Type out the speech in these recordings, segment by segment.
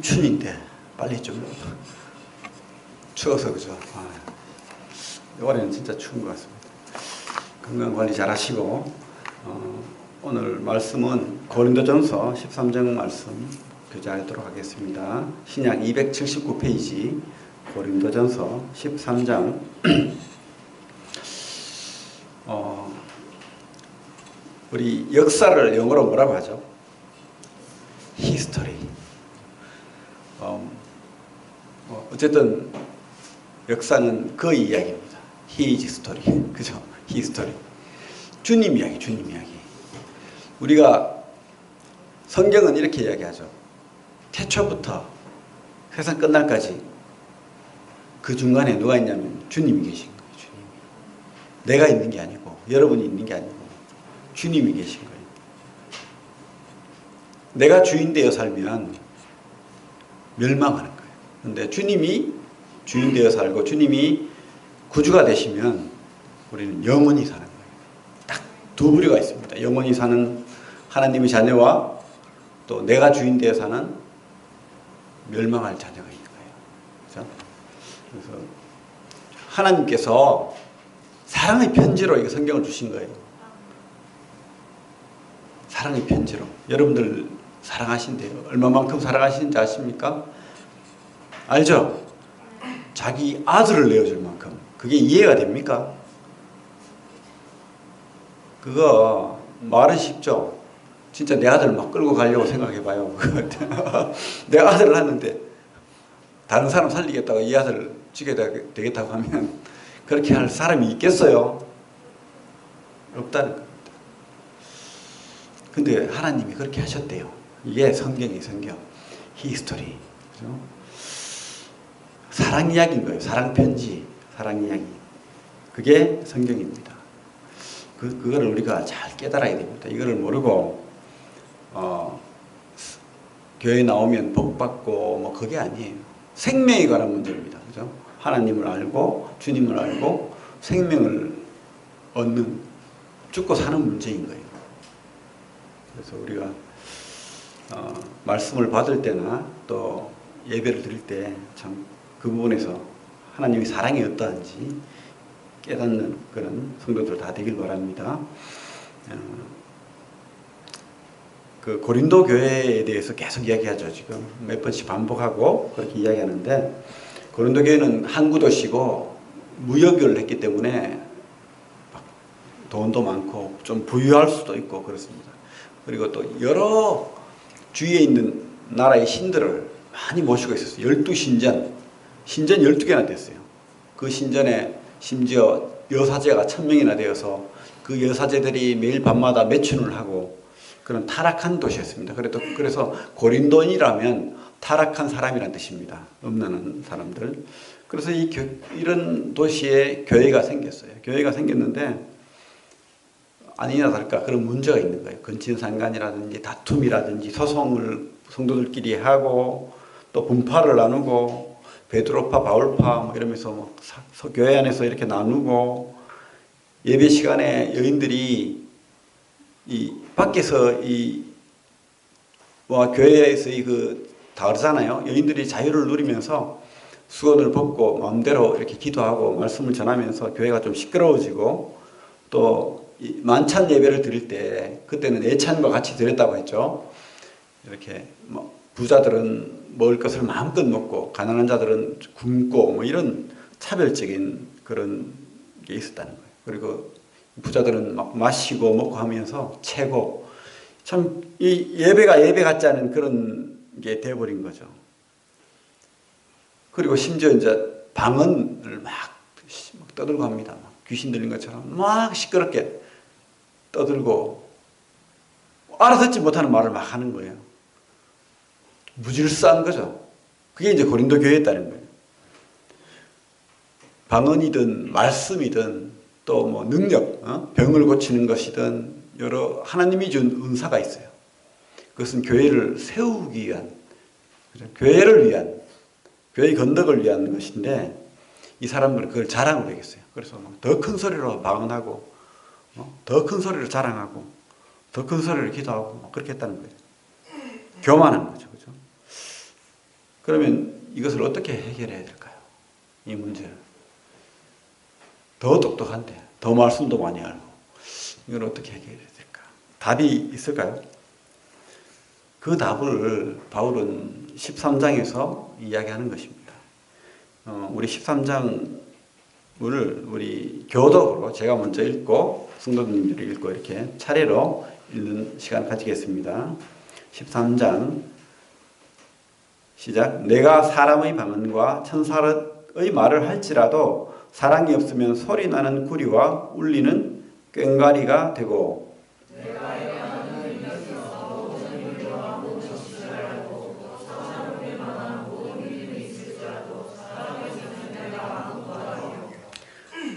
춘인데 빨리 좀 추워서 그죠. 올해는 진짜 추운 것 같습니다. 건강관리 잘 하시고 오늘 말씀은 고린도전서 13장 말씀 교제하도록 하겠습니다. 신약 279페이지 고린도전서 13장 우리 역사를 영어로 뭐라고 하죠? 히스토리. 어쨌든 역사는 그 이야기입니다. His story. 그죠? 히스토리. 주님 이야기, 주님 이야기. 우리가 성경은 이렇게 이야기하죠. 태초부터 세상 끝날까지 그 중간에 누가 있냐면 주님이 계신 거예요. 주님이. 내가 있는 게 아니고 여러분이 있는 게 아니고 주님이 계신 거예요. 내가 주인 되어 살면 멸망하는 거예요. 그런데 주님이 주인 되어 살고 주님이 구주가 되시면 우리는 영원히 사는 거예요. 딱 두 부류가 있습니다. 영원히 사는 하나님의 자녀와 또 내가 주인 되어 사는 멸망할 자녀가 있는 거예요. 그렇죠? 그래서 하나님께서 사랑의 편지로 이 성경을 주신 거예요. 사랑의 편지로. 여러분들 사랑하신대요. 얼마만큼 사랑하시는지 아십니까? 알죠? 자기 아들을 내어줄 만큼. 그게 이해가 됩니까? 그거 말은 쉽죠. 진짜 내 아들 막 끌고 가려고 생각해봐요. 내 아들을 하는데 다른 사람 살리겠다고 이 아들을 죽여야 되겠다고 하면 그렇게 할 사람이 있겠어요? 없다는 겁니다. 근데 하나님이 그렇게 하셨대요. 이게 성경이 성경. 히스토리. 그죠? 사랑 이야기인 거예요. 사랑 편지. 사랑 이야기. 그게 성경입니다. 그거를 우리가 잘 깨달아야 됩니다. 이거를 모르고 교회 나오면 복 받고 뭐 그게 아니에요. 생명에 관한 문제입니다. 그죠? 하나님을 알고 주님을 알고 생명을 얻는 죽고 사는 문제인 거예요. 그래서 우리가 말씀을 받을 때나 또 예배를 드릴 때 참 그 부분에서 하나님의 사랑이 어떠한지 깨닫는 그런 성도들 다 되길 바랍니다. 그 고린도 교회에 대해서 계속 이야기하죠. 지금 몇 번씩 반복하고 그렇게 이야기하는데 고린도 교회는 항구 도시고 무역을 했기 때문에 돈도 많고 좀 부유할 수도 있고 그렇습니다. 그리고 또 여러 주위에 있는 나라의 신들을 많이 모시고 있었어요. 12신전. 신전 12개나 됐어요. 그 신전에 심지어 여사제가 1000명이나 되어서 그 여사제들이 매일 밤마다 매춘을 하고 그런 타락한 도시였습니다. 그래서 고린도인이라면 타락한 사람이란 뜻입니다. 없는 사람들. 그래서 이런 도시에 교회가 생겼어요. 교회가 생겼는데 아니나 다를까 그런 문제가 있는 거예요. 근친상간이라든지 다툼이라든지 소송을 성도들끼리 하고 또 분파를 나누고 베드로파 바울파 뭐 이러면서 뭐 교회 안에서 이렇게 나누고 예배 시간에 여인들이 이 밖에서 교회에서 다 그러잖아요. 여인들이 자유를 누리면서 수건을 벗고 마음대로 이렇게 기도하고 말씀을 전하면서 교회가 좀 시끄러워지고 또 만찬 예배를 드릴 때 그때는 예찬과 같이 드렸다고 했죠. 이렇게 부자들은 먹을 것을 마음껏 먹고 가난한 자들은 굶고 뭐 이런 차별적인 그런 게 있었다는 거예요. 그리고 부자들은 막 마시고 먹고 하면서 채고 참 이 예배가 예배 같지 않은 그런 게 돼버린 거죠. 그리고 심지어 이제 방언을 막 떠들고 합니다. 막 귀신 들린 것처럼 막 시끄럽게 떠들고 알아듣지 못하는 말을 막 하는 거예요. 무질서한 거죠. 그게 이제 고린도 교회였다는 거예요. 방언이든 말씀이든 또 뭐 능력, 병을 고치는 것이든 여러 하나님이 준 은사가 있어요. 그것은 교회를 세우기 위한, 교회를 위한, 교회의 건덕을 위한 것인데 이 사람들은 그걸 자랑을 하겠어요. 그래서 더 큰 소리로 방언하고 더 큰 소리로 자랑하고 더 큰 소리로 기도하고 그렇게 했다는 거예요. 교만한 거죠. 그죠? 그러면 이것을 어떻게 해결해야 될까요? 이 문제를. 더 똑똑한데, 더 말씀도 많이 알고, 이걸 어떻게 해결해야 될까? 답이 있을까요? 그 답을 바울은 13장에서 이야기하는 것입니다. 우리 13장을 우리 교독으로 제가 먼저 읽고 성도님들이 읽고 이렇게 차례로 읽는 시간 가지겠습니다. 13장 시작. 내가 사람의 방언과 천사의 말을 할지라도 사랑이 없으면 소리나는 구리와 울리는 꽹과리가 되고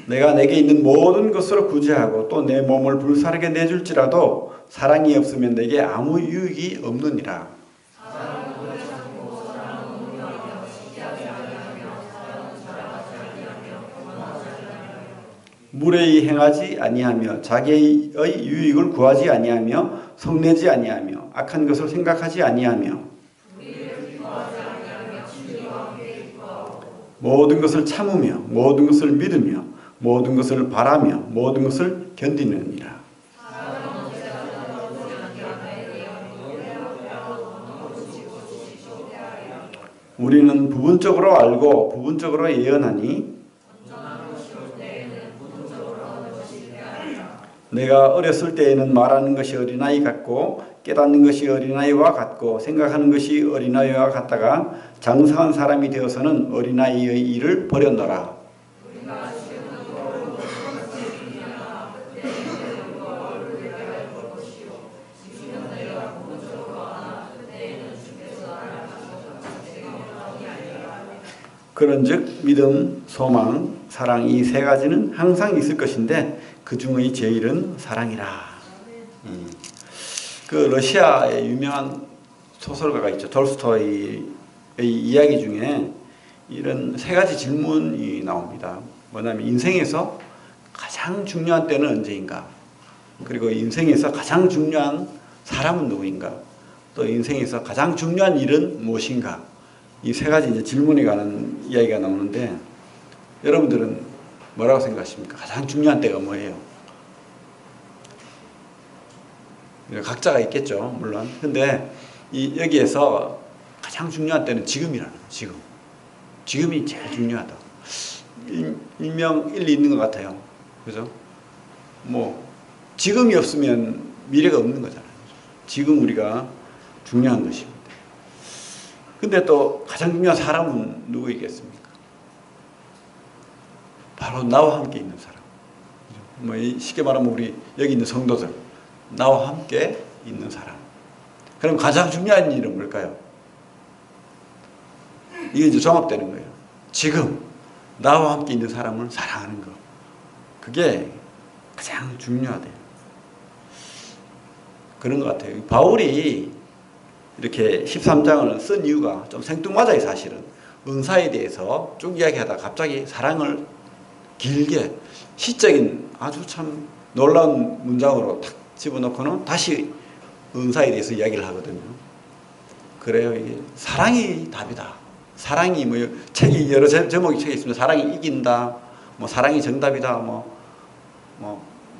내가 내게 있는 모든 것으로 구제하고 또 내 몸을 불사르게 내줄지라도 사랑이 없으면 내게 아무 유익이 없느니라. 무례히 행하지 아니하며 자기의 유익을 구하지 아니하며 성내지 아니하며 악한 것을 생각하지 아니하며 모든 것을 참으며 모든 것을 믿으며 모든 것을 바라며 모든 것을 견디느니라. 우리는 부분적으로 알고 부분적으로 예언하니 내가 어렸을 때에는 말하는 것이 어린아이 같고 깨닫는 것이 어린아이와 같고 생각하는 것이 어린아이와 같다가 장성한 사람이 되어서는 어린아이의 일을 버렸노라. 그런즉 믿음, 소망, 사랑 이 세 가지는 항상 있을 것인데 그 중의 제일은 사랑이라. 그 러시아의 유명한 소설가가 있죠. 돌스토이의 이야기 중에 이런 세 가지 질문이 나옵니다. 뭐냐면 인생에서 가장 중요한 때는 언제인가? 그리고 인생에서 가장 중요한 사람은 누구인가? 또 인생에서 가장 중요한 일은 무엇인가? 이 세 가지 이제 질문에 관한 이야기가 나오는데 여러분들은 뭐라고 생각하십니까? 가장 중요한 때가 뭐예요? 각자가 있겠죠, 물론. 근데 여기에서 가장 중요한 때는 지금이라는 거예요, 지금. 지금이 제일 중요하다. 일명 일리 있는 것 같아요. 그죠? 지금이 없으면 미래가 없는 거잖아요. 지금 우리가 중요한 것입니다. 근데 또 가장 중요한 사람은 누구이겠습니까? 바로 나와 함께 있는 사람. 쉽게 말하면 우리 여기 있는 성도들, 나와 함께 있는 사람. 그럼 가장 중요한 일은 뭘까요? 이게 이제 종합되는 거예요. 지금 나와 함께 있는 사람을 사랑하는 거. 그게 가장 중요하대요. 그런 것 같아요. 바울이 이렇게 13장을 쓴 이유가 좀 생뚱맞아요, 사실은. 은사에 대해서 쭉 이야기하다가 갑자기 사랑을 길게 시적인 아주 참 놀라운 문장으로 탁 집어넣고는 다시 은사에 대해서 이야기를 하거든요. 그래요, 이게 사랑이 답이다. 사랑이 책이 여러 제목이 책이 있습니다. 사랑이 이긴다, 사랑이 정답이다,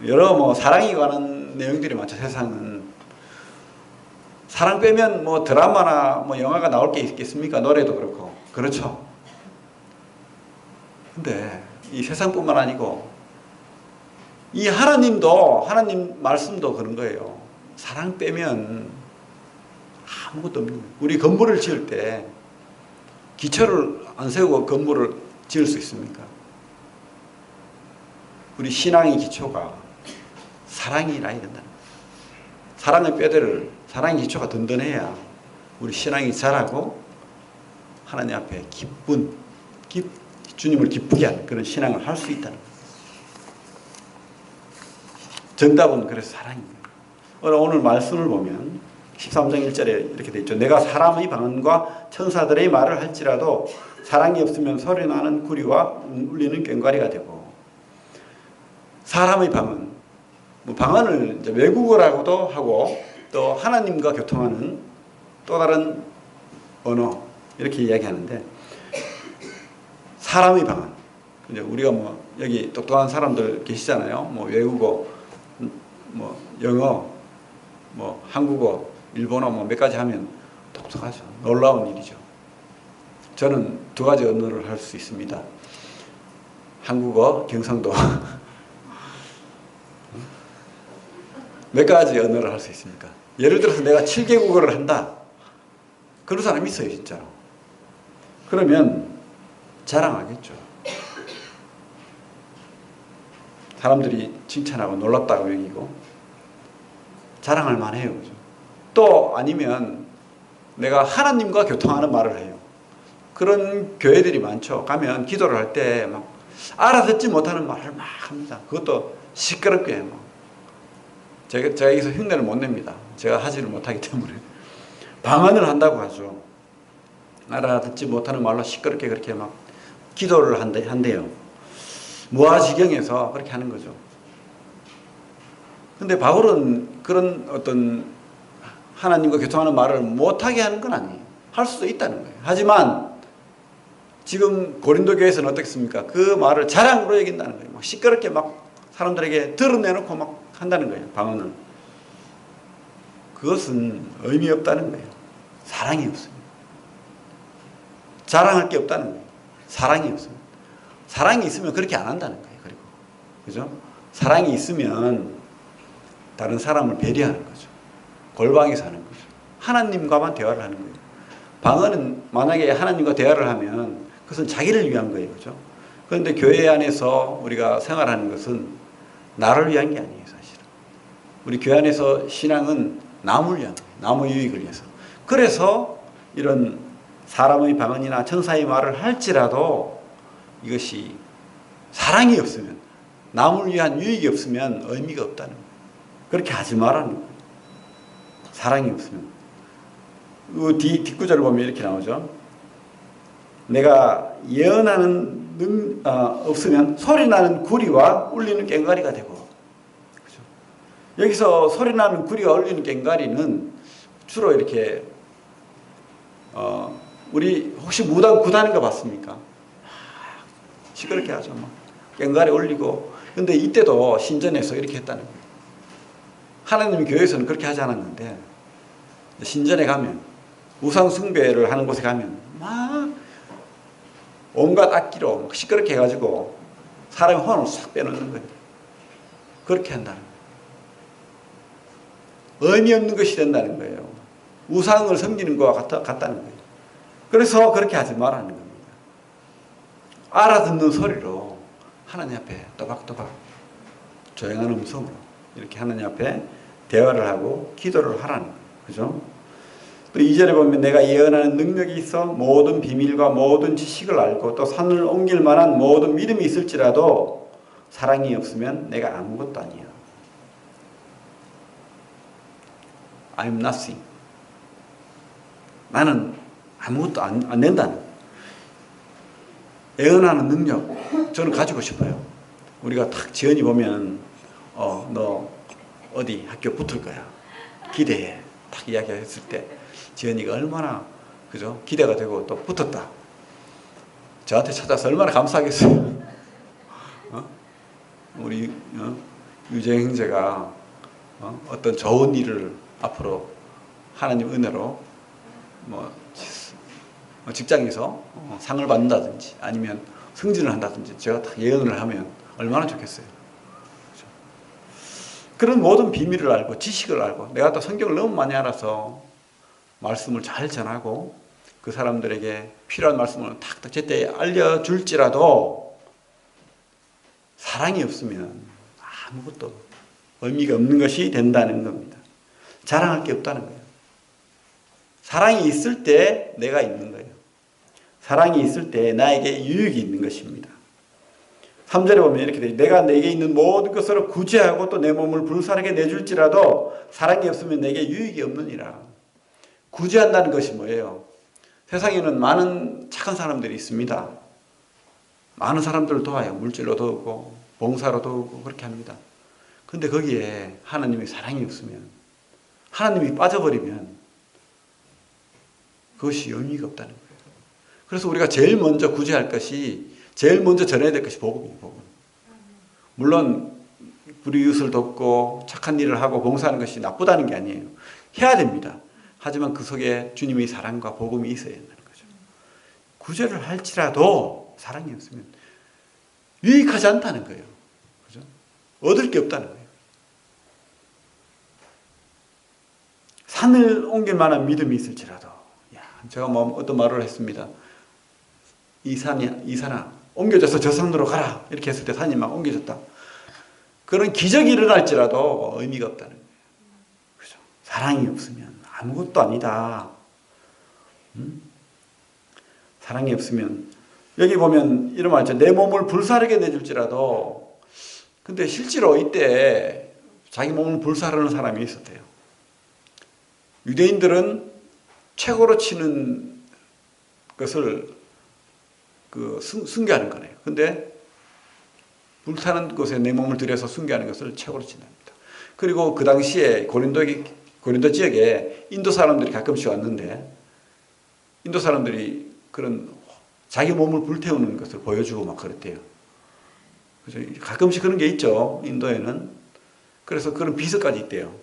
여러 사랑에 관한 내용들이 많죠. 세상은 사랑 빼면 드라마나 영화가 나올 게 있겠습니까? 노래도 그렇고. 그렇죠. 근데 이 세상뿐만 아니고 이 하나님도, 하나님 말씀도 그런 거예요. 사랑 빼면 아무것도 없는 거예요. 우리 건물을 지을 때 기초를 안 세우고 건물을 지을 수 있습니까? 우리 신앙의 기초가 사랑이라 된다는 거예요. 사랑의 뼈대를, 사랑의 기초가 든든해야 우리 신앙이 자라고 하나님 앞에 주님을 기쁘게 하는 그런 신앙을 할 수 있다는 거예요. 정답은 그래서 사랑입니다. 오늘 말씀을 보면 13장 1절에 이렇게 되어 있죠. 내가 사람의 방언과 천사들의 말을 할지라도 사랑이 없으면 소리나는 구리와 울리는 꽹과리가 되고, 사람의 방언, 방언을 이제 외국어라고도 하고 또 하나님과 교통하는 또 다른 언어, 이렇게 이야기하는데 사람의 방언. 이제 우리가 뭐 여기 똑똑한 사람들 계시잖아요. 뭐 외국어, 뭐 영어, 뭐 한국어, 일본어 뭐 몇 가지 하면 똑똑하죠. 놀라운 일이죠. 저는 두 가지 언어를 할 수 있습니다. 한국어, 경상도. 몇 가지 언어를 할 수 있습니까? 예를 들어서 내가 7개국어를 한다. 그런 사람이 있어요, 진짜로. 그러면 자랑하겠죠. 사람들이 칭찬하고 놀랍다고 여기고 자랑할 만해요. 그죠? 또 아니면 내가 하나님과 교통하는 말을 해요. 그런 교회들이 많죠. 가면 기도를 할 때 막 알아듣지 못하는 말을 막 합니다. 그것도 시끄럽게 막. 제가 여기서 흉내를 못 냅니다. 제가 하지를 못하기 때문에. 방언을 한다고 하죠. 알아듣지 못하는 말로 시끄럽게 그렇게 막 기도를 한대요. 무아지경에서 그렇게 하는 거죠. 근데 바울은 그런 어떤 하나님과 교통하는 말을 못하게 하는 건 아니에요. 할 수도 있다는 거예요. 하지만 지금 고린도 교회에서는 어떻습니까? 그 말을 자랑으로 여긴다는 거예요. 막 시끄럽게 막 사람들에게 드러내놓고 막 한다는 거예요. 방언을. 그것은 의미 없다는 거예요. 사랑이 없습니다. 자랑할 게 없다는 거예요. 사랑이 없습니다. 사랑이 있으면 그렇게 안 한다는 거예요. 그리고 그죠? 사랑이 있으면 다른 사람을 배려하는 거죠. 골방에서 하는 거죠. 하나님과만 대화를 하는 거예요. 방언은 만약에 하나님과 대화를 하면 그것은 자기를 위한 거예요. 그죠? 그런데 교회 안에서 우리가 생활하는 것은 나를 위한 게 아니에요. 사실은. 우리 교회 안에서 신앙은 남을 위한 거예요. 남의 유익을 위해서. 그래서 이런 사람의 방언이나 천사의 말을 할지라도 이것이 사랑이 없으면, 남을 위한 유익이 없으면 의미가 없다는 거예요. 그렇게 하지 말라는 거예요. 사랑이 없으면. 뒷구절을 보면 이렇게 나오죠. 내가 예언하는 없으면 소리나는 구리와 울리는 꽹과리가 되고. 그죠? 여기서 소리나는 구리와 울리는 꽹과리는 주로 이렇게 우리 혹시 무당 굿하는 거 봤습니까? 시끄럽게 하죠. 막 꽹과리 올리고. 근데 이때도 신전에서 이렇게 했다는 거예요. 하나님 교회에서는 그렇게 하지 않았는데 신전에 가면 우상 숭배를 하는 곳에 가면 막 온갖 악기로 막 시끄럽게 해가지고 사람의 혼을 싹 빼놓는 거예요. 그렇게 한다는 거예요. 의미 없는 것이 된다는 거예요. 우상을 섬기는 것과 같다는 거예요. 그래서 그렇게 하지 말라는 겁니다. 알아듣는 소리로 하나님 앞에 또박또박 조용한 음성으로 이렇게 하나님 앞에 대화를 하고 기도를 하라는 거예요. 그죠? 또 2절에 보면 내가 예언하는 능력이 있어 모든 비밀과 모든 지식을 알고 또 산을 옮길 만한 모든 믿음이 있을지라도 사랑이 없으면 내가 아무것도 아니야. I'm nothing. 나는 아무것도 안 된다는 거예요. 예언하는 능력 저는 가지고 싶어요. 우리가 탁 지연이 보면 너 어디 학교 붙을 거야. 기대해. 딱 이야기했을 때 지연이가 얼마나 그죠? 기대가 되고 또 붙었다. 저한테 찾아서 얼마나 감사하겠어요. 우리 유재 형제가 어떤 좋은 일을 앞으로 하나님 은혜로 뭐 직장에서 상을 받는다든지 아니면 승진을 한다든지 제가 딱 예언을 하면 얼마나 좋겠어요. 그렇죠? 그런 모든 비밀을 알고 지식을 알고 내가 또 성경을 너무 많이 알아서 말씀을 잘 전하고 그 사람들에게 필요한 말씀을 탁탁 제때 알려줄지라도 사랑이 없으면 아무것도 의미가 없는 것이 된다는 겁니다. 자랑할 게 없다는 거예요. 사랑이 있을 때 내가 있는 거예요. 사랑이 있을 때 나에게 유익이 있는 것입니다. 3절에 보면 이렇게 돼요. 내가 내게 있는 모든 것으로 구제하고 또 내 몸을 불살에게 내줄지라도 사랑이 없으면 내게 유익이 없느니라. 구제한다는 것이 뭐예요? 세상에는 많은 착한 사람들이 있습니다. 많은 사람들을 도와요. 물질로 도우고 봉사로 도우고 그렇게 합니다. 근데 거기에 하나님의 사랑이 없으면 하나님이 빠져버리면 그것이 의미가 없다는 거예요. 그래서 우리가 제일 먼저 구제할 것이, 제일 먼저 전해야 될 것이 복음이에요. 복음. 물론 우리 이웃을 돕고 착한 일을 하고 봉사하는 것이 나쁘다는 게 아니에요. 해야 됩니다. 하지만 그 속에 주님의 사랑과 복음이 있어야 된다는 거죠. 구제를 할지라도 사랑이 없으면 유익하지 않다는 거예요. 그죠? 얻을 게 없다는 거예요. 산을 옮길 만한 믿음이 있을지라도, 제가 뭐 어떤 말을 했습니다. 이 산아, 옮겨져서 저 산으로 가라. 이렇게 했을 때 산이 막 옮겨졌다. 그런 기적이 일어날지라도 의미가 없다는 거예요. 그죠? 사랑이 없으면 아무것도 아니다. 사랑이 없으면, 여기 보면 이런 말 있죠. 내 몸을 불사르게 내줄지라도, 근데 실제로 이때 자기 몸을 불사르는 사람이 있었대요. 유대인들은 최고로 치는 것을 순교하는 거네요. 근데 불타는 곳에 내 몸을 들여서 순교하는 것을 최고로 친답니다. 그리고 그 당시에 고린도 지역에 인도 사람들이 가끔씩 왔는데, 인도 사람들이 그런 자기 몸을 불태우는 것을 보여주고 막 그랬대요. 그래서 가끔씩 그런 게 있죠, 인도에는. 그래서 그런 비서까지 있대요.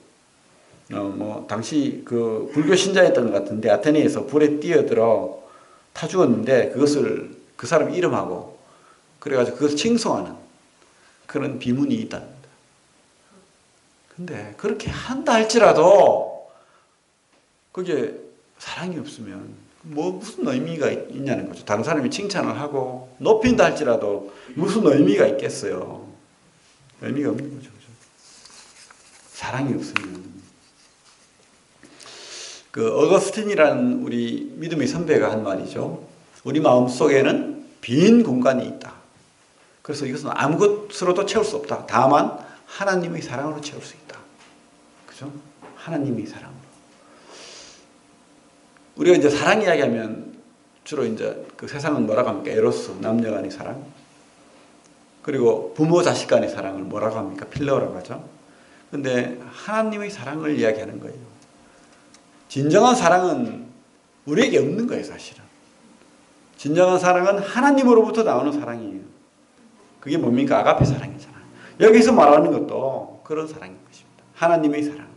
당시 그 불교 신자였던 것 같은데 아테네에서 불에 뛰어들어 타 죽었는데 그것을 그 사람 이름하고 그래가지고 그것을 칭송하는 그런 비문이 있답니다. 근데 그렇게 한다 할지라도 그게 사랑이 없으면 무슨 의미가 있냐는 거죠. 다른 사람이 칭찬을 하고 높인다 할지라도 무슨 의미가 있겠어요. 의미가 없는 거죠. 사랑이 없으면. 어거스틴이라는 우리 믿음의 선배가 한 말이죠. 우리 마음속에는 빈 공간이 있다. 그래서 이것은 아무것으로도 채울 수 없다. 다만 하나님의 사랑으로 채울 수 있다. 그죠? 하나님의 사랑으로. 우리가 이제 사랑 이야기하면 주로 이제 그 세상은 뭐라고 합니까? 에로스, 남녀 간의 사랑. 그리고 부모 자식 간의 사랑을 뭐라고 합니까? 필러라고 하죠. 근데 하나님의 사랑을 이야기하는 거예요. 진정한 사랑은 우리에게 없는 거예요, 사실은. 진정한 사랑은 하나님으로부터 나오는 사랑이에요. 그게 뭡니까? 아가페 사랑이잖아요. 여기서 말하는 것도 그런 사랑인 것입니다. 하나님의 사랑.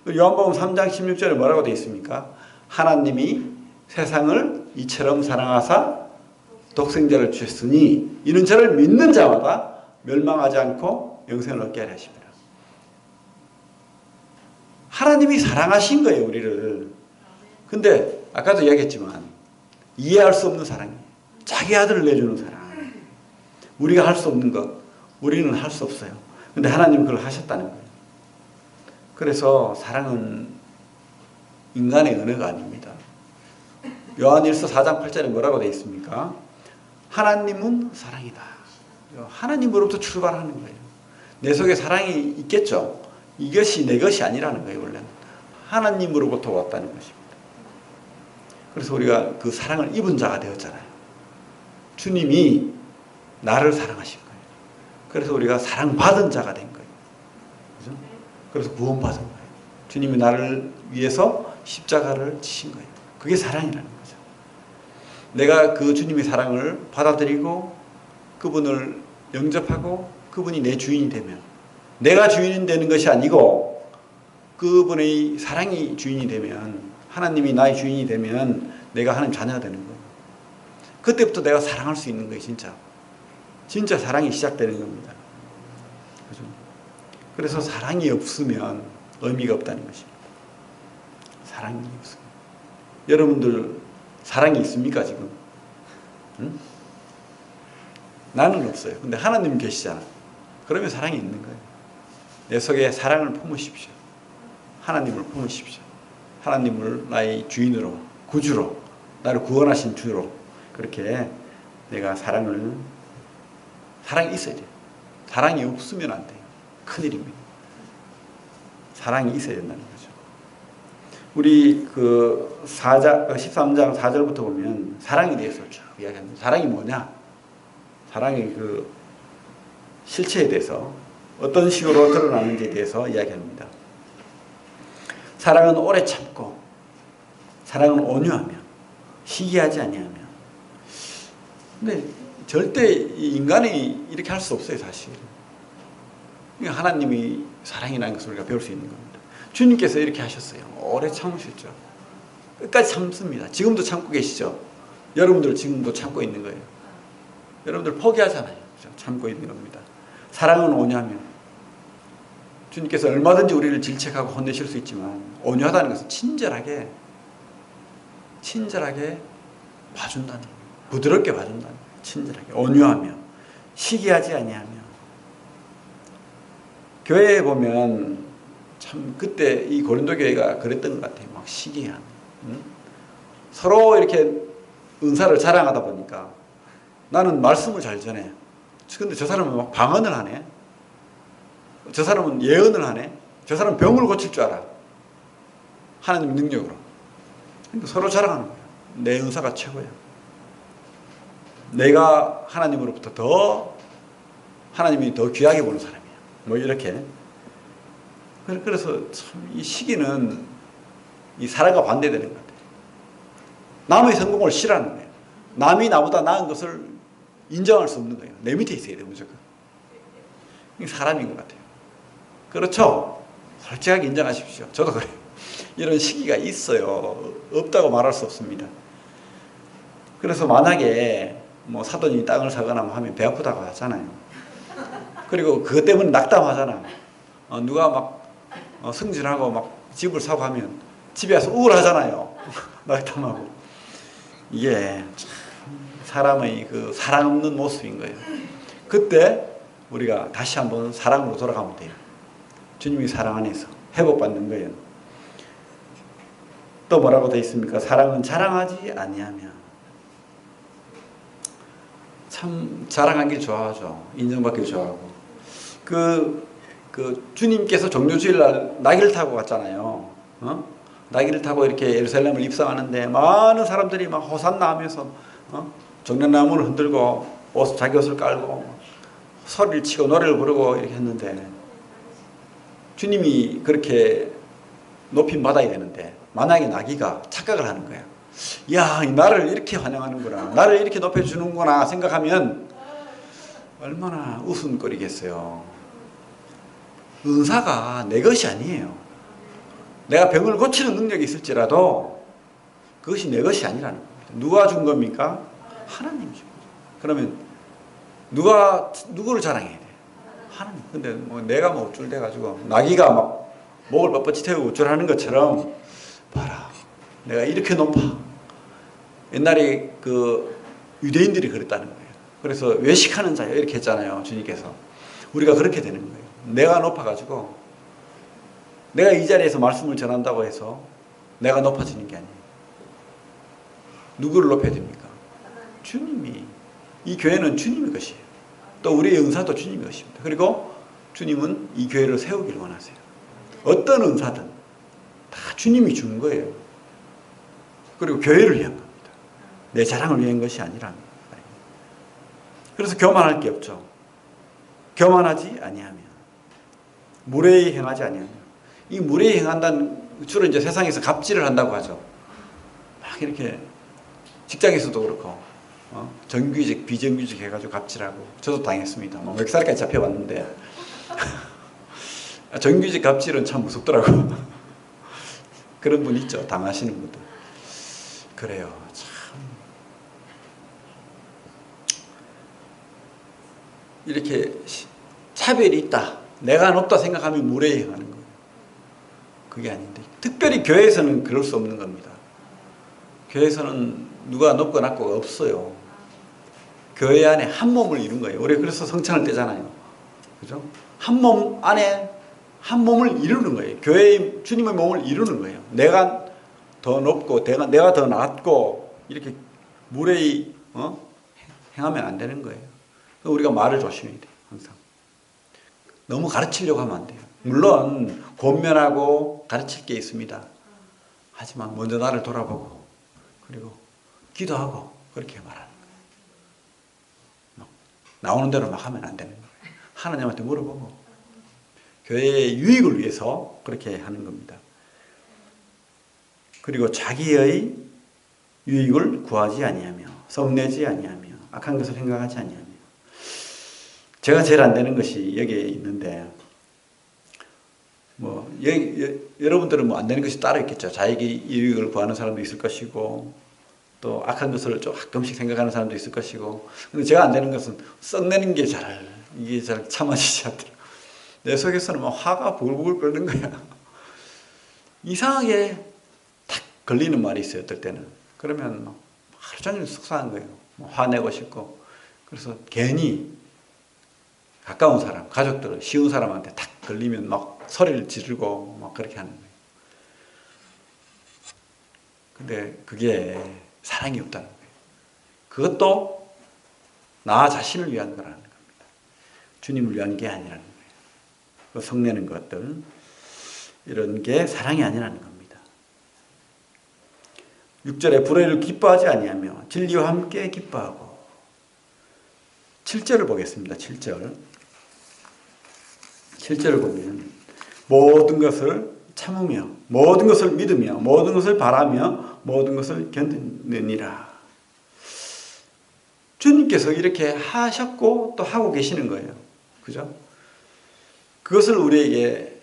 요한복음 3장 16절에 뭐라고 되어 있습니까? 하나님이 세상을 이처럼 사랑하사 독생자를 주셨으니 이는 저를 믿는 자마다 멸망하지 않고 영생을 얻게 하려 하십니다. 하나님이 사랑하신 거예요, 우리를. 근데 아까도 이야기했지만 이해할 수 없는 사랑이에요. 자기 아들을 내주는 사랑. 우리가 할 수 없는 것, 우리는 할 수 없어요. 근데 하나님은 그걸 하셨다는 거예요. 그래서 사랑은 인간의 언어가 아닙니다. 요한일서 4장 8절에 뭐라고 되어 있습니까? 하나님은 사랑이다. 하나님으로부터 출발하는 거예요. 내 속에 사랑이 있겠죠. 이것이 내 것이 아니라는 거예요, 원래는. 하나님으로부터 왔다는 것입니다. 그래서 우리가 그 사랑을 입은 자가 되었잖아요. 주님이 나를 사랑하신 거예요. 그래서 우리가 사랑받은 자가 된 거예요. 그죠? 그래서 구원받은 거예요. 주님이 나를 위해서 십자가를 지신 거예요. 그게 사랑이라는 거죠. 내가 그 주님의 사랑을 받아들이고 그분을 영접하고 그분이 내 주인이 되면, 내가 주인이 되는 것이 아니고 그분의 사랑이 주인이 되면, 하나님이 나의 주인이 되면 내가 하나님 자녀가 되는 거예요. 그때부터 내가 사랑할 수 있는 거예요. 진짜 사랑이 시작되는 겁니다. 그죠? 그래서 사랑이 없으면 의미가 없다는 것입니다. 사랑이 없으면. 여러분들 사랑이 있습니까 지금? 응? 나는 없어요. 근데 하나님 계시잖아. 그러면 사랑이 있는 거예요. 내 속에 사랑을 품으십시오. 하나님을 품으십시오. 하나님을 나의 주인으로, 구주로, 나를 구원하신 주로, 그렇게 내가 사랑이 있어야 돼요. 사랑이 없으면 안 돼요. 큰일입니다. 사랑이 있어야 된다는 거죠. 우리 13장 4절부터 보면 사랑에 대해서 쭉 이야기합니다. 사랑이 뭐냐? 사랑의 그 실체에 대해서 어떤 식으로 드러나는지에 대해서 이야기합니다. 사랑은 오래 참고, 사랑은 온유하며, 시기하지 아니하며, 근데 절대 인간이 이렇게 할 수 없어요, 사실. 하나님이 사랑이라는 것을 우리가 배울 수 있는 겁니다. 주님께서 이렇게 하셨어요. 오래 참으셨죠. 끝까지 참습니다. 지금도 참고 계시죠. 여러분들 지금도 참고 있는 거예요. 여러분들 포기하잖아요. 그렇죠? 참고 있는 겁니다. 사랑은 온유하며, 주님께서 얼마든지 우리를 질책하고 혼내실 수 있지만 온유하다는 것은 친절하게 봐준다는 거예요. 부드럽게 봐준다는 거예요. 친절하게 온유하며 시기하지 아니하며. 교회에 보면 참 그때 이 고린도 교회가 그랬던 것 같아요. 막 시기한, 서로 이렇게 은사를 자랑하다 보니까 나는 말씀을 잘 전해. 근데 저 사람은 막 방언을 하네. 저 사람은 예언을 하네. 저 사람은 병을 고칠 줄 알아. 하나님 능력으로. 그러니까 서로 자랑하는 거야. 내 은사가 최고야. 내가 하나님으로부터 하나님이 더 귀하게 보는 사람이야. 뭐 이렇게. 그래서 참 이 시기는 이 사랑과 반대되는 것 같아요. 남의 성공을 싫어하는 거예요. 남이 나보다 나은 것을 인정할 수 없는 거예요. 내 밑에 있어야 돼요, 무조건. 이게 사람인 것 같아요. 그렇죠? 솔직하게 인정하십시오. 저도 그래요. 이런 시기가 있어요. 없다고 말할 수 없습니다. 그래서 만약에 뭐 사돈이 땅을 사거나 하면 배 아프다고 하잖아요. 그리고 그것 때문에 낙담하잖아. 누가 막 승진하고 막 집을 사고 하면 집에 와서 우울하잖아요. 낙담하고. 이게 참 사람의 그 사랑 없는 모습인 거예요. 그때 우리가 다시 한번 사랑으로 돌아가면 돼요. 주님이 사랑 안에서 회복받는 거예요. 또 뭐라고 되어 있습니까? 사랑은 자랑하지 아니하며. 참 자랑하기 좋아하죠. 인정받기 좋아하고. 그 주님께서 종료주일 날 나귀를 타고 갔잖아요. 나귀를 타고 이렇게 예루살렘을 입성하는데 많은 사람들이 막 호산나 하면서 종려나무를 흔들고 자기 옷을 깔고 소리를 치고 노래를 부르고 이렇게 했는데, 주님이 그렇게 높임 받아야 되는데 만약에 나귀가 착각을 하는 거야. 야, 나를 이렇게 환영하는구나, 나를 이렇게 높여주는구나 생각하면 얼마나 웃음거리겠어요. 은사가 내 것이 아니에요. 내가 병을 고치는 능력이 있을지라도 그것이 내 것이 아니라는 겁니다. 누가 준 겁니까? 하나님이 준 거죠. 그러면 누구를 자랑해야 돼? 하나님. 근데 뭐 내가 뭐 어쩔 돼가지고 나귀가 막 목을 뻣뻣이 태우고 어쩔하는 것처럼, 봐라, 내가 이렇게 높아. 옛날에 그 유대인들이 그랬다는 거예요. 그래서 외식하는 자여 이렇게 했잖아요, 주님께서. 우리가 그렇게 되는 거예요. 내가 높아가지고 내가 이 자리에서 말씀을 전한다고 해서 내가 높아지는 게 아니에요. 누구를 높여야 됩니까? 주님이. 이 교회는 주님의 것이에요. 또 우리의 은사도 주님의 것입니다. 그리고 주님은 이 교회를 세우기를 원하세요. 어떤 은사든 다 주님이 주는 거예요. 그리고 교회를 위한 겁니다. 내 자랑을 위한 것이 아니라. 그래서 교만할 게 없죠. 교만하지 아니하며, 무례히 행하지 아니하며. 이 무례히 행한다는, 주로 이제 세상에서 갑질을 한다고 하죠. 막 이렇게 직장에서도 그렇고, 정규직, 비정규직 해가지고 갑질하고. 저도 당했습니다. 뭐 멱살까지 잡혀봤는데 정규직 갑질은 참 무섭더라고. 그런 분 있죠, 당하시는 분들. 그래요. 참 이렇게 차별이 있다, 내가 높다 생각하면 무례히 행하는 거예요. 그게 아닌데, 특별히 교회에서는 그럴 수 없는 겁니다. 교회에서는 누가 높고 낮고가 없어요. 교회 안에 한 몸을 이룬 거예요. 우리 그래서 성찬을 떼잖아요. 그죠? 한 몸 안에 한 몸을 이루는 거예요. 교회의 주님의 몸을 이루는 거예요. 내가 더 높고 내가 더 낮고 이렇게 무례히 행하면 안 되는 거예요. 우리가 말을 조심해야 돼요. 항상 너무 가르치려고 하면 안 돼요. 물론 권면하고 가르칠 게 있습니다. 하지만 먼저 나를 돌아보고 그리고 기도하고 그렇게 말하는 거예요. 나오는 대로 막 하면 안 되는 거예요. 하나님한테 물어보고 교회의 유익을 위해서 그렇게 하는 겁니다. 그리고 자기의 유익을 구하지 아니하며, 성내지 아니하며, 악한 것을 생각하지 아니하며. 제가 제일 안 되는 것이 여기에 있는데, 여러분들은 안 되는 것이 따로 있겠죠. 자기 이익을 구하는 사람도 있을 것이고, 또 악한 것을 좀 가끔씩 생각하는 사람도 있을 것이고, 근데 제가 안 되는 것은 썩내는 게 이게 잘 참아지지 않더라고요. 내 속에서는 막 화가 부글부글 끓는 거야. 이상하게 탁 걸리는 말이 있어요, 어떨 때는. 그러면 막 하루 종일 속상한 거예요. 화내고 싶고. 그래서 괜히 가까운 사람, 가족들, 쉬운 사람한테 탁 걸리면 막 소리를 지르고 막 그렇게 하는 거예요. 근데 그게 사랑이 없다는 거예요. 그것도 나 자신을 위한 거라는 겁니다. 주님을 위한 게 아니라는 거예요. 그 성내는 것들, 이런 게 사랑이 아니라는 겁니다. 6절에 불의를 기뻐하지 아니하며 진리와 함께 기뻐하고. 7절을 보겠습니다. 7절. 7절을 보면 모든 것을 참으며 모든 것을 믿으며 모든 것을 바라며 모든 것을 견디느니라. 주님께서 이렇게 하셨고 또 하고 계시는 거예요. 그죠? 그것을 우리에게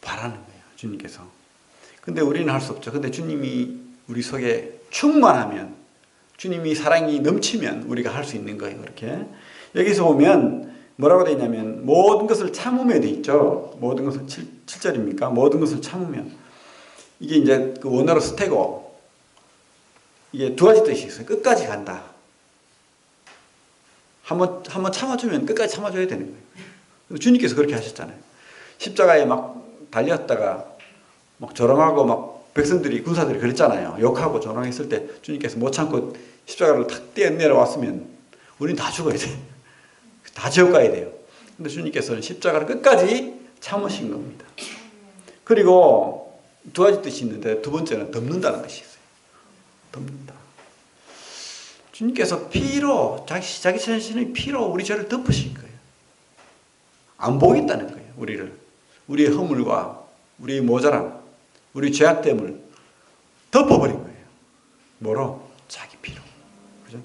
바라는 거예요. 주님께서. 근데 우리는 할 수 없죠. 근데 주님이 우리 속에 충만하면, 주님이 사랑이 넘치면 우리가 할 수 있는 거예요. 그렇게. 여기서 보면 뭐라고 되어 있냐면 모든 것을 참으며 되어 있죠. 모든 것을 7절입니까? 모든 것을 참으며. 이게 이제 그 원어로 스테고. 이게 두 가지 뜻이 있어요. 끝까지 간다. 한번 참아주면 끝까지 참아줘야 되는 거예요. 주님께서 그렇게 하셨잖아요. 십자가에 막 달렸다가 막 조롱하고 막 백성들이, 군사들이 그랬잖아요. 욕하고 조롱했을 때 주님께서 못 참고 십자가를 탁 뛰어내려왔으면 우린 다 죽어야 돼. 다 지옥 가야 돼요. 근데 주님께서는 십자가를 끝까지 참으신 겁니다. 그리고 두 가지 뜻이 있는데 두 번째는 덮는다는 뜻이 있어요. 덮는다. 주님께서 피로, 자기 자신의 피로 우리 죄를 덮으신 거예요. 안 보겠다는 거예요. 우리의 허물과 우리의 모자람, 우리 죄악됨을 덮어버린 거예요. 뭐로? 자기 피로. 그죠?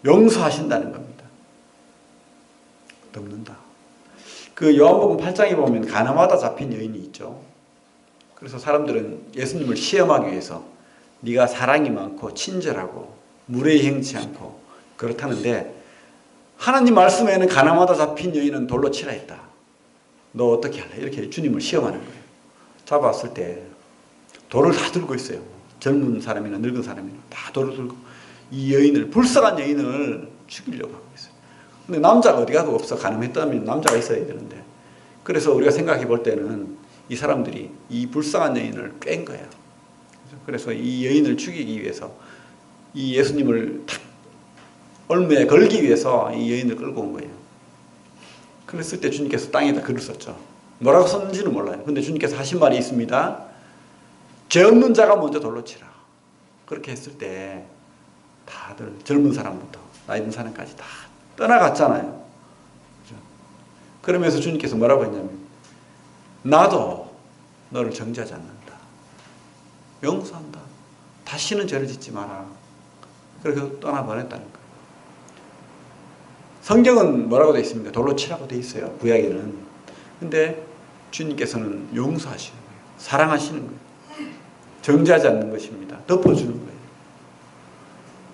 용서하신다는 겁니다. 덮는다. 그 요한복음 8장에 보면 가늠하다 잡힌 여인이 있죠. 그래서 사람들은 예수님을 시험하기 위해서 네가 사랑이 많고 친절하고 무례히 행치 않고 그렇다는데, 하나님 말씀에는 가늠하다 잡힌 여인은 돌로 치라 했다. 너 어떻게 할래? 이렇게 주님을 시험하는 거예요. 잡았을 때 돌을 다 들고 있어요. 젊은 사람이나 늙은 사람이나 다 돌을 들고 이 여인을, 불쌍한 여인을 죽이려고 하고 있어요. 근데 남자가 어디 가도 없어. 가늠했다면 남자가 있어야 되는데. 그래서 우리가 생각해 볼 때는 이 사람들이 이 불쌍한 여인을 꿰인 거예요. 그래서 이 여인을 죽이기 위해서 이 예수님을 탁 얼매에 걸기 위해서 이 여인을 끌고 온 거예요. 그랬을 때 주님께서 땅에다 글을 썼죠. 뭐라고 썼는지는 몰라요. 근데 주님께서 하신 말이 있습니다. 죄 없는 자가 먼저 돌로 치라. 그렇게 했을 때 다들 젊은 사람부터 나이 든 사람까지 다 떠나갔잖아요. 그렇죠? 그러면서 주님께서 뭐라고 했냐면 나도 너를 정죄하지 않는다. 용서한다. 다시는 죄를 짓지 마라. 그렇게 떠나보냈다는 거예요. 성경은 뭐라고 되어 있습니까? 돌로 치라고 되어 있어요. 구약에는. 근데 주님께서는 용서하시는 거예요. 사랑하시는 거예요. 정죄하지 않는 것입니다. 덮어주는 거예요.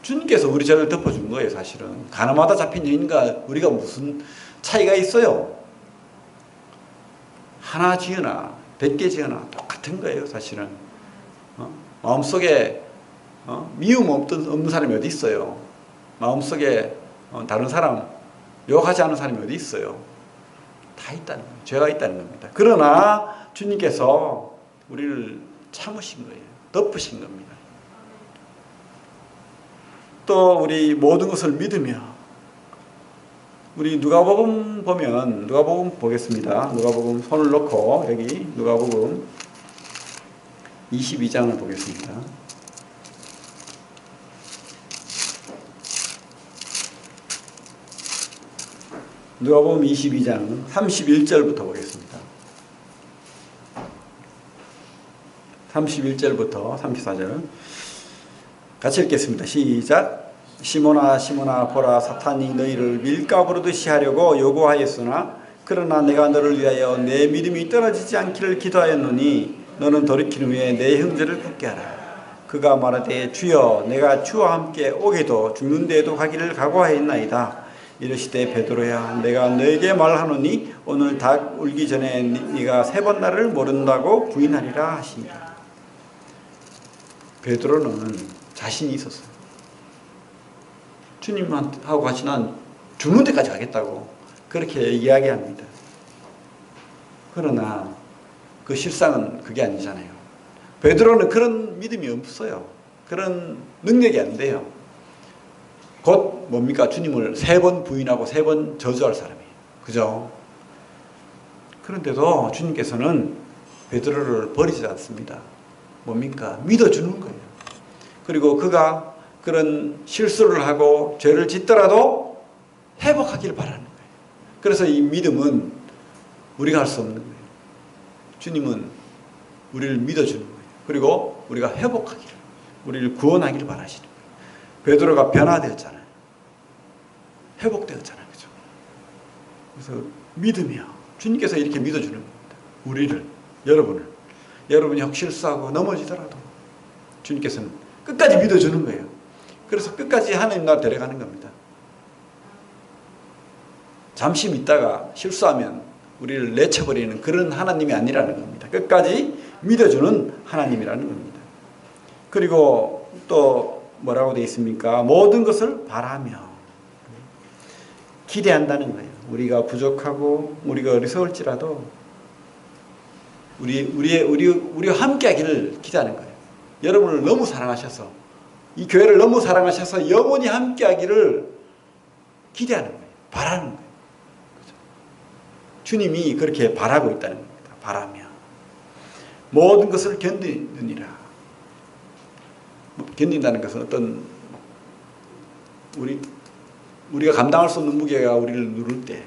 주님께서 우리 죄를 덮어준 거예요. 사실은. 가늠하다 잡힌 여인과 우리가 무슨 차이가 있어요? 하나 지으나 100개 지으나 똑같은 거예요. 사실은. 마음속에 미움 없는 사람이 어디 있어요? 마음속에 다른 사람 욕하지 않은 사람이 어디 있어요? 다 있다는 거예요. 죄가 있다는 겁니다. 그러나 주님께서 우리를 참으신 거예요. 덮으신 겁니다. 또 우리 모든 것을 믿으며, 우리 누가복음 보면, 누가복음 보겠습니다. 누가복음 손을 놓고 여기 누가복음 22장을 보겠습니다. 누가복음 22장 31절부터 보겠습니다. 31절부터 34절 같이 읽겠습니다. 시작. 시몬아 시몬아 보라 사탄이 너희를 밀가부르듯이 하려고 요구하였으나 그러나 내가 너를 위하여 내 믿음이 떨어지지 않기를 기도하였노니 너는 돌이킨 후에 내 형제를 굳게 하라. 그가 말하되 주여 내가 주와 함께 오게도 죽는 데에도 가기를 각오하였나이다. 이르시되 베드로야 내가 너에게 말하노니 오늘 닭 울기 전에 네가 3번 나를 모른다고 부인하리라 하시니라. 베드로는 자신이 있었어요. 주님하고 같이 난 죽는 데까지 가겠다고 그렇게 이야기합니다. 그러나 그 실상은 그게 아니잖아요. 베드로는 그런 믿음이 없어요. 그런 능력이 안 돼요. 곧 뭡니까? 주님을 3번 부인하고 3번 저주할 사람이에요. 그죠? 그런데도 주님께서는 베드로를 버리지 않습니다. 뭡니까? 믿어주는 거예요. 그리고 그가 그런 실수를 하고 죄를 짓더라도 회복하기를 바라는 거예요. 그래서 이 믿음은 우리가 할 수 없는 거예요. 주님은 우리를 믿어주는 거예요. 그리고 우리가 회복하기를, 우리를 구원하기를 바라시는 거예요. 베드로가 변화되었잖아요. 회복되었잖아요. 그죠? 그래서 믿음이요. 주님께서 이렇게 믿어주는 겁니다. 우리를, 여러분을. 여러분이 혹 실수하고 넘어지더라도 주님께서는 끝까지 믿어주는 거예요. 그래서 끝까지 하나님 나라 데려가는 겁니다. 잠시 믿다가 실수하면 우리를 내쳐버리는 그런 하나님이 아니라는 겁니다. 끝까지 믿어주는 하나님이라는 겁니다. 그리고 또 뭐라고 되어 있습니까? 모든 것을 바라며 기대한다는 거예요. 우리가 부족하고 우리가 어리석을지라도 우리와 함께하기를 기대하는 거예요. 여러분을 너무 사랑하셔서 이 교회를 너무 사랑하셔서 영원히 함께하기를 기대하는 거예요. 바라는 거예요. 그렇죠? 주님이 그렇게 바라고 있다는 겁니다. 바라며 모든 것을 견디느니라. 견딘다는 것은 어떤 우리가 감당할 수 없는 무게가 우리를 누를 때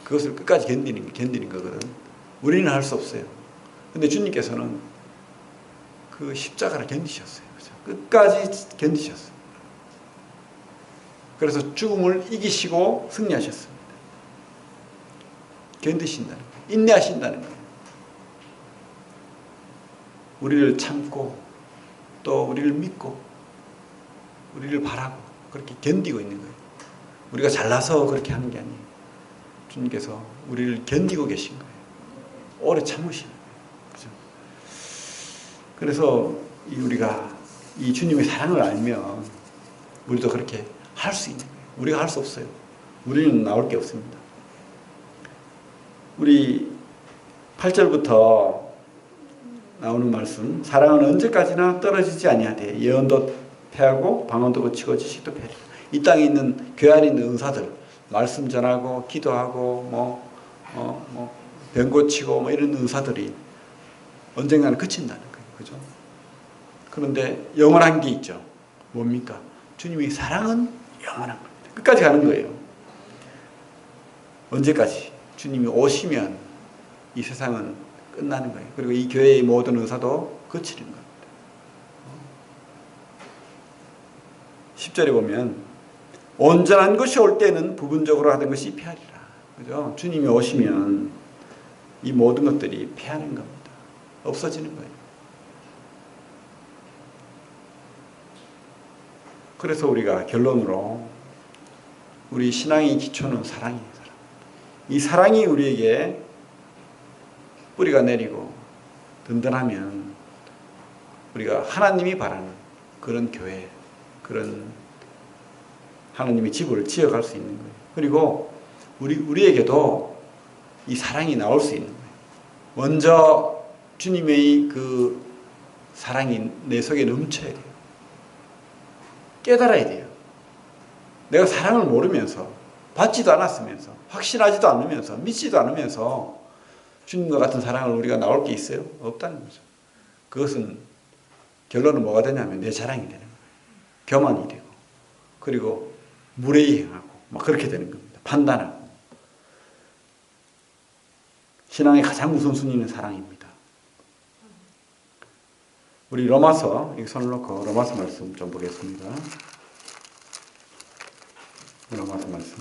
그것을 끝까지 견디는 거거든. 우리는 할 수 없어요. 근데 주님께서는 그 십자가를 견디셨어요. 그렇죠? 끝까지 견디셨어요. 그래서 죽음을 이기시고 승리하셨습니다. 견디신다는 거예요. 인내하신다는 거예요. 우리를 참고 또 우리를 믿고 우리를 바라고 그렇게 견디고 있는 거예요. 우리가 잘나서 그렇게 하는 게 아니에요. 주님께서 우리를 견디고 계신 거예요. 오래 참으시는 거예요. 그렇죠? 그래서 우리가 이 주님의 사랑을 알면 우리도 그렇게 할 수 있는 거예요. 우리가 할 수 없어요. 우리는 나올 게 없습니다. 우리 8절부터 나오는 말씀, 사랑은 언제까지나 떨어지지 아니하되 예언도 패하고 방언도 그치고 지식도 패하리라. 이 땅에 있는 교회 안에 있는 은사들, 말씀 전하고 기도하고 병 고치고 이런 은사들이 언젠가는 그친다는 거예요. 그죠? 그런데 영원한 게 있죠. 뭡니까? 주님의 사랑은 영원한 겁니다. 끝까지 가는 거예요. 언제까지? 주님이 오시면 이 세상은 끝나는 거예요. 그리고 이 교회의 모든 은사도 그치는 겁니다. 10절에 보면 온전한 것이 올 때는 부분적으로 하던 것이 패하리라. 그죠? 주님이 오시면 이 모든 것들이 패하는 겁니다. 없어지는 거예요. 그래서 우리가 결론으로 우리 신앙의 기초는 사랑이에요. 사랑. 이 사랑이 우리에게 뿌리가 내리고 든든하면 우리가 하나님이 바라는 그런 교회, 그런 하나님의 집을 지어갈 수 있는 거예요. 그리고 우리에게도 이 사랑이 나올 수 있는 거예요. 먼저 주님의 그 사랑이 내 속에 넘쳐야 돼요. 깨달아야 돼요. 내가 사랑을 모르면서 받지도 않았으면서 확신하지도 않으면서 믿지도 않으면서 주님과 같은 사랑을 우리가 나올 게 있어요? 없다는 거죠. 그것은 결론은 뭐가 되냐면 내 자랑이 되는 거예요. 교만이 되고 그리고 무례히행하고 막 그렇게 되는 겁니다. 판단하고. 신앙의 가장 우선순위는 사랑입니다. 우리 로마서, 여기 손을 놓고 로마서 말씀 좀 보겠습니다. 로마서 말씀.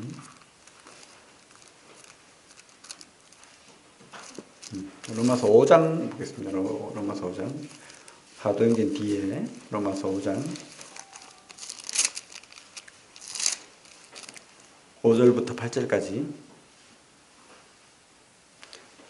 로마서 5장 보겠습니다. 로마서 5장. 사도행전 뒤에 로마서 5장 5절부터 8절까지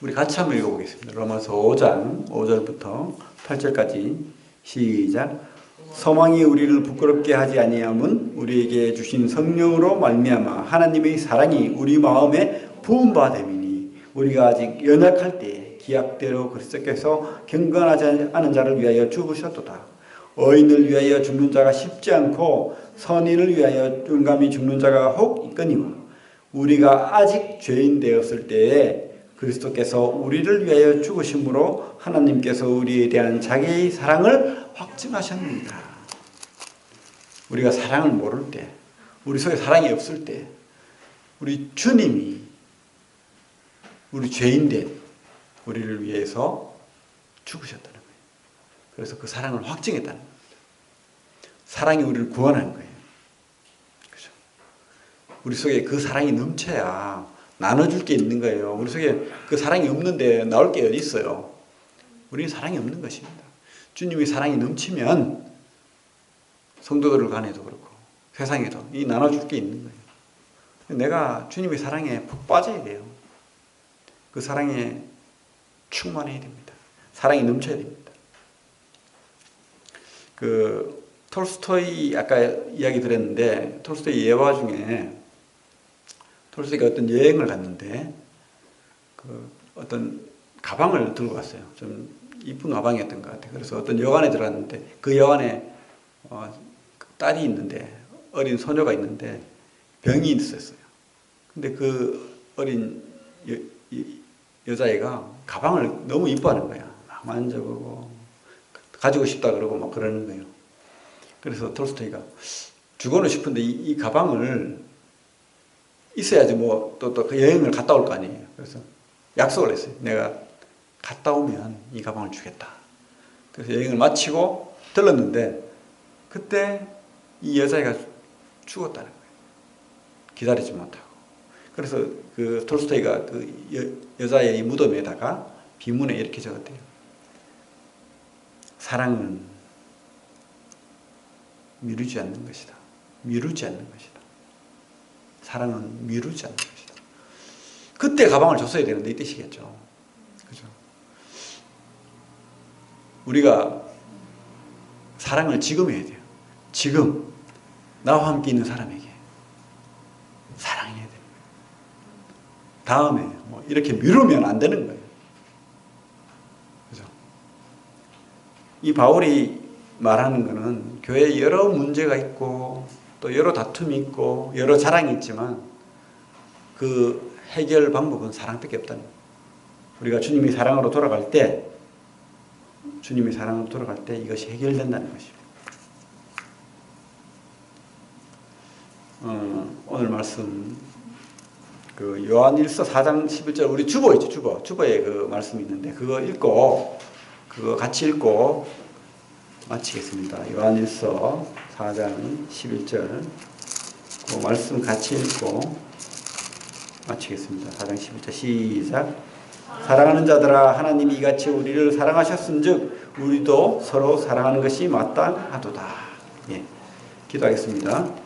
우리 같이 한번 읽어보겠습니다. 로마서 5장 5절부터 8절까지 시작. 소망이 우리를 부끄럽게 하지 아니함은 우리에게 주신 성령으로 말미암아 하나님의 사랑이 우리 마음에 부은 바 됨이니 우리가 아직 연약할 때 기약대로 그리스도께서 경건하지 않은 자를 위하여 죽으셨도다. 의인을 위하여 죽는 자가 쉽지 않고 선인을 위하여 용감히 죽는 자가 혹 있거니와 우리가 아직 죄인 되었을 때에 그리스도께서 우리를 위하여 죽으심으로 하나님께서 우리에 대한 자기의 사랑을 확증하셨습니다. 우리가 사랑을 모를 때, 우리 속에 사랑이 없을 때, 우리 주님이 우리 죄인된 우리를 위해서 죽으셨다는 거예요. 그래서 그 사랑을 확증했다는 겁니다. 사랑이 우리를 구원한 거예요. 그죠? 우리 속에 그 사랑이 넘쳐야 나눠줄 게 있는 거예요. 우리 속에 그 사랑이 없는데 나올 게 어디 있어요? 우리는 사랑이 없는 것입니다. 주님의 사랑이 넘치면 성도들을 간에도 그렇고 세상에도 이 나눠줄 게 있는 거예요. 내가 주님의 사랑에 푹 빠져야 돼요. 그 사랑에 충만해야 됩니다. 사랑이 넘쳐야 됩니다. 그 톨스토이 아까 이야기 드렸는데 톨스토이 예화 중에 톨스토이가 어떤 여행을 갔는데 그 어떤 가방을 들고 갔어요. 좀 이쁜 가방이었던 것 같아요. 그래서 어떤 여관에 들어갔는데 그 여관에 딸이 있는데 어린 소녀가 있는데 병이 있었어요. 근데 그 어린 여자애가 가방을 너무 이뻐하는 거야. 막 만져보고 가지고 싶다 그러고 막 그러는 거예요. 그래서 톨스토이가 주고는 싶은데 이 가방을 있어야지 뭐 또 그 여행을 갔다 올 거 아니에요. 그래서 약속을 했어요. 내가 갔다 오면 이 가방을 주겠다. 그래서 여행을 마치고 들렀는데 그때 이 여자애가 죽었다는 거예요. 기다리지 못하고. 그래서 그 톨스토이가 그 여자의 무덤에다가 비문에 이렇게 적었대요. 사랑은 미루지 않는 것이다. 미루지 않는 것이다. 사랑은 미루지 않는 것이다. 그때 가방을 줬어야 되는데 이 뜻이겠죠. 그죠? 우리가 사랑을 지금 해야 돼요. 지금 나와 함께 있는 사람에게 사랑해야 됩니다. 다음에 뭐 이렇게 미루면 안 되는 거예요. 그죠? 이 바울이 말하는 거는 교회에 여러 문제가 있고 또 여러 다툼이 있고 여러 자랑이 있지만 그 해결 방법은 사랑밖에 없다는 거예요. 우리가 주님의 사랑으로 돌아갈 때 이것이 해결된다는 것입니다. 오늘 말씀 그 요한일서 4장 11절 우리 주보 있죠. 주보에 그 말씀이 있는데 그거 같이 읽고 마치겠습니다. 요한일서 4장 11절 그 말씀 같이 읽고 마치겠습니다. 4장 11절 시작. 사랑하는 자들아 하나님이 이같이 우리를 사랑하셨은즉 우리도 서로 사랑하는 것이 마땅하도다. 예, 기도하겠습니다.